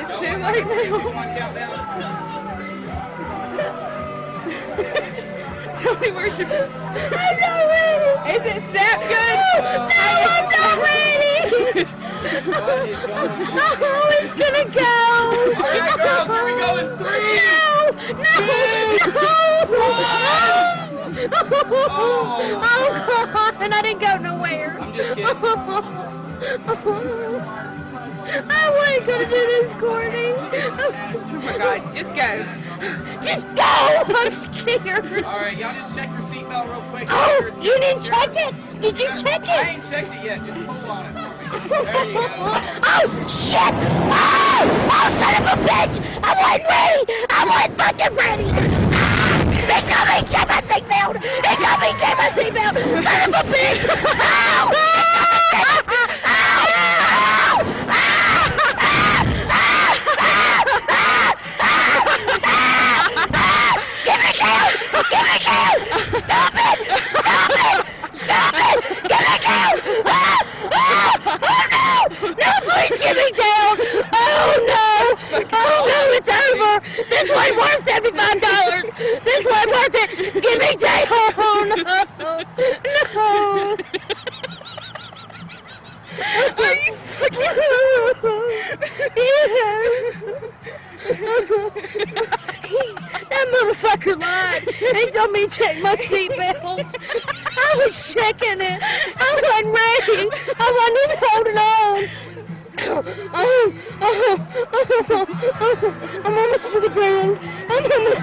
It's too late now. Come on, count down. Tell me where's your... I'm not ready. Is it snap good? No, I'm not ready. What is going on? Oh, it's gonna go. All right, girls, here we go in 3. Oh, God, and I didn't go nowhere. I'm just kidding. I wasn't gonna do this, Courtney. Oh my God, just go. Just go! I'm scared. All right, y'all just check your seatbelt real quick. Oh, you didn't check it? Did you check I it? ain't checked it yet. Just pull on it for me. There you go. Oh, shit! Oh, son of a bitch! I wasn't ready! I wasn't fucking ready! He got me, check my seatbelt! He got me, check my seatbelt! Son of a bitch! Ow! Get me down! Get me down! Stop it! Stop it! Stop it! Get me down! Oh no! No, please get me down! Oh no! Oh no, it's over! This wasn't worth $75! This wasn't worth it! Get me down! No! No! Are you fucking... Yes! That motherfucker lied. He told me to check my seatbelt. I was checking it. I wasn't ready. I wasn't even holding on. I'm almost to the ground. I'm almost